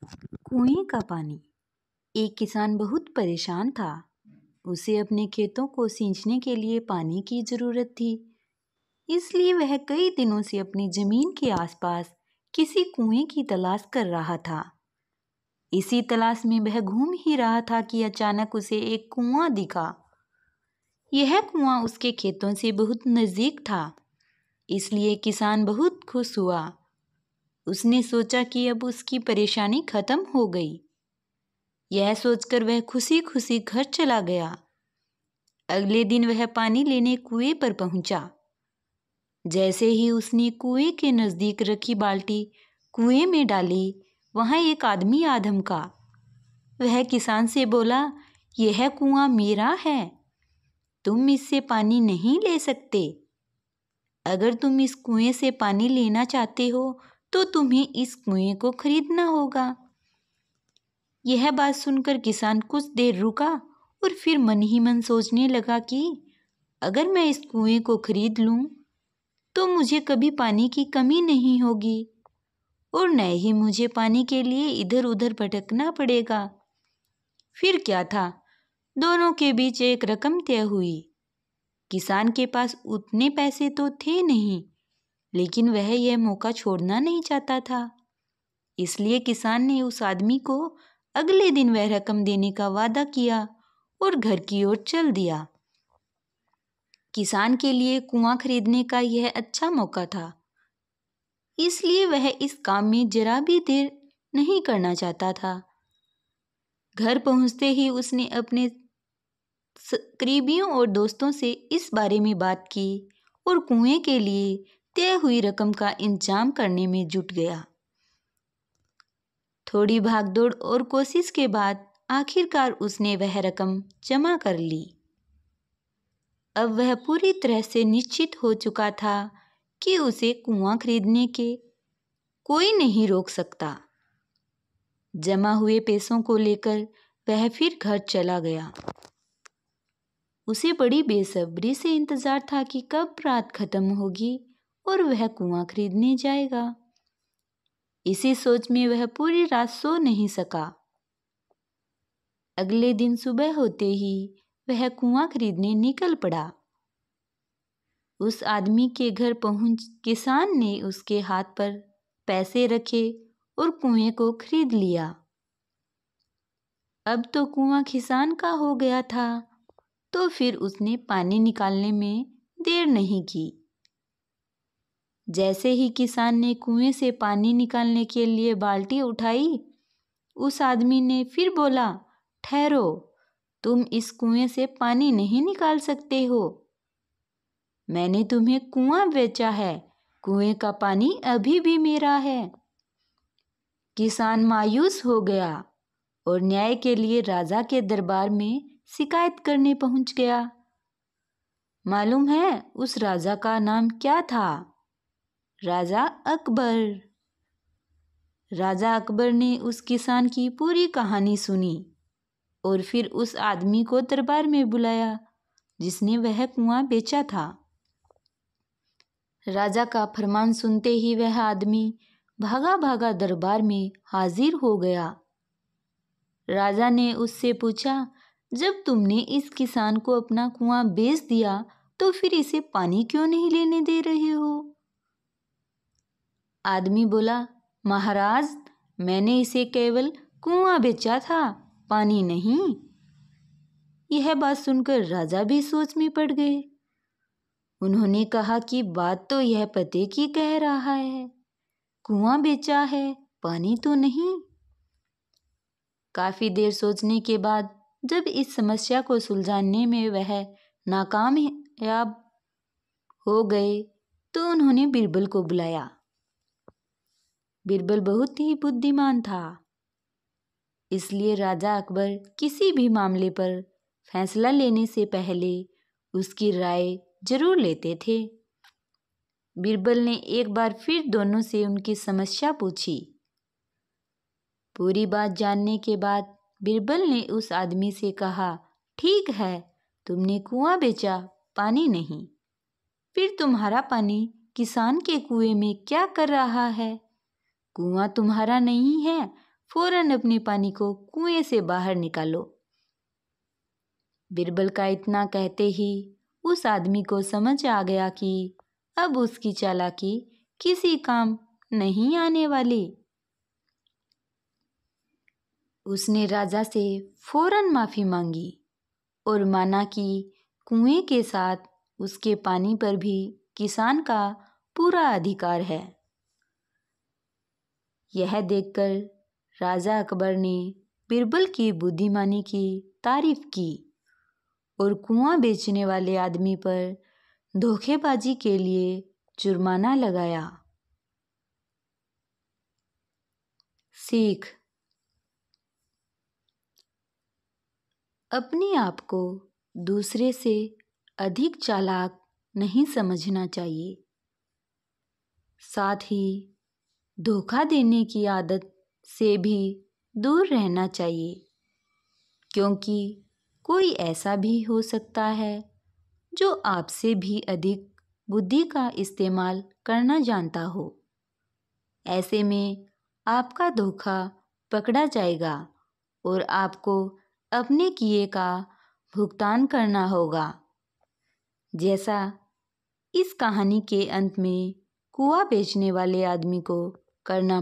कुएं का पानी। एक किसान बहुत परेशान था। उसे अपने खेतों को सींचने के लिए पानी की जरूरत थी। इसलिए वह कई दिनों से अपनी जमीन के आसपास किसी कुएं की तलाश कर रहा था। इसी तलाश में वह घूम ही रहा था कि अचानक उसे एक कुआं दिखा। यह कुआं उसके खेतों से बहुत नजदीक था, इसलिए किसान बहुत खुश हुआ। उसने सोचा कि अब उसकी परेशानी खत्म हो गई। यह सोचकर वह खुशी खुशी घर चला गया। अगले दिन वह पानी लेने कुएं पर पहुंचा। जैसे ही उसने कुएं के नजदीक रखी बाल्टी कुएं में डाली, वहां एक आदमी आ धमका। वह किसान से बोला, यह कुआं मेरा है, तुम इससे पानी नहीं ले सकते। अगर तुम इस कुएं से पानी लेना चाहते हो तो तुम्हें इस कुएं को खरीदना होगा। यह बात सुनकर किसान कुछ देर रुका और फिर मन ही मन सोचने लगा कि अगर मैं इस कुएं को खरीद लूं तो मुझे कभी पानी की कमी नहीं होगी और न ही मुझे पानी के लिए इधर उधर भटकना पड़ेगा। फिर क्या था, दोनों के बीच एक रकम तय हुई। किसान के पास उतने पैसे तो थे नहीं, लेकिन वह यह मौका छोड़ना नहीं चाहता था। इसलिए किसान ने उस आदमी को अगले दिन वह रकम देने का वादा किया और घर की ओर चल दिया। किसान के लिए कुआं खरीदने का यह अच्छा मौका था, इसलिए वह इस काम में जरा भी देर नहीं करना चाहता था। घर पहुंचते ही उसने अपने करीबियों और दोस्तों से इस बारे में बात की और कुएं के लिए तय हुई रकम का इंतजाम करने में जुट गया। थोड़ी भागदौड़ और कोशिश के बाद आखिरकार उसने वह रकम जमा कर ली। अब वह पूरी तरह से निश्चित हो चुका था कि उसे कुआं खरीदने के कोई नहीं रोक सकता। जमा हुए पैसों को लेकर वह फिर घर चला गया। उसे बड़ी बेसब्री से इंतजार था कि कब रात खत्म होगी और वह कुआं खरीदने जाएगा। इसी सोच में वह पूरी रात सो नहीं सका। अगले दिन सुबह होते ही वह कुआं खरीदने निकल पड़ा। उस आदमी के घर पहुंच किसान ने उसके हाथ पर पैसे रखे और कुएं को खरीद लिया। अब तो कुआं किसान का हो गया था, तो फिर उसने पानी निकालने में देर नहीं की। जैसे ही किसान ने कुएं से पानी निकालने के लिए बाल्टी उठाई, उस आदमी ने फिर बोला, ठहरो, तुम इस कुएं से पानी नहीं निकाल सकते हो। मैंने तुम्हें कुआं बेचा है, कुएं का पानी अभी भी मेरा है। किसान मायूस हो गया और न्याय के लिए राजा के दरबार में शिकायत करने पहुंच गया। मालूम है उस राजा का नाम क्या था? राजा अकबर। राजा अकबर ने उस किसान की पूरी कहानी सुनी और फिर उस आदमी को दरबार में बुलाया जिसने वह कुआं बेचा था। राजा का फरमान सुनते ही वह आदमी भागा भागा दरबार में हाजिर हो गया। राजा ने उससे पूछा, जब तुमने इस किसान को अपना कुआं बेच दिया तो फिर इसे पानी क्यों नहीं लेने दे रहे हो? आदमी बोला, महाराज, मैंने इसे केवल कुआं बेचा था, पानी नहीं। यह बात सुनकर राजा भी सोच में पड़ गए। उन्होंने कहा कि बात तो यह पते की कह रहा है, कुआं बेचा है, पानी तो नहीं। काफी देर सोचने के बाद जब इस समस्या को सुलझाने में वह नाकामयाब हो गए तो उन्होंने बीरबल को बुलाया। बीरबल बहुत ही बुद्धिमान था, इसलिए राजा अकबर किसी भी मामले पर फैसला लेने से पहले उसकी राय जरूर लेते थे। बीरबल ने एक बार फिर दोनों से उनकी समस्या पूछी। पूरी बात जानने के बाद बीरबल ने उस आदमी से कहा, ठीक है, तुमने कुआं बेचा, पानी नहीं। फिर तुम्हारा पानी किसान के कुएं में क्या कर रहा है? कुआं तुम्हारा नहीं है, फौरन अपने पानी को कुएं से बाहर निकालो। बिरबल का इतना कहते ही उस आदमी को समझ आ गया कि अब उसकी चालाकी किसी काम नहीं आने वाली। उसने राजा से फौरन माफी मांगी और माना कि कुएं के साथ उसके पानी पर भी किसान का पूरा अधिकार है। यह देखकर राजा अकबर ने बिरबल की बुद्धिमानी की तारीफ की और कुआं बेचने वाले आदमी पर धोखेबाजी के लिए जुर्माना लगाया। सीख: अपने आप को दूसरे से अधिक चालाक नहीं समझना चाहिए। साथ ही धोखा देने की आदत से भी दूर रहना चाहिए, क्योंकि कोई ऐसा भी हो सकता है जो आपसे भी अधिक बुद्धि का इस्तेमाल करना जानता हो। ऐसे में आपका धोखा पकड़ा जाएगा और आपको अपने किए का भुगतान करना होगा, जैसा इस कहानी के अंत में कुआं बेचने वाले आदमी को करना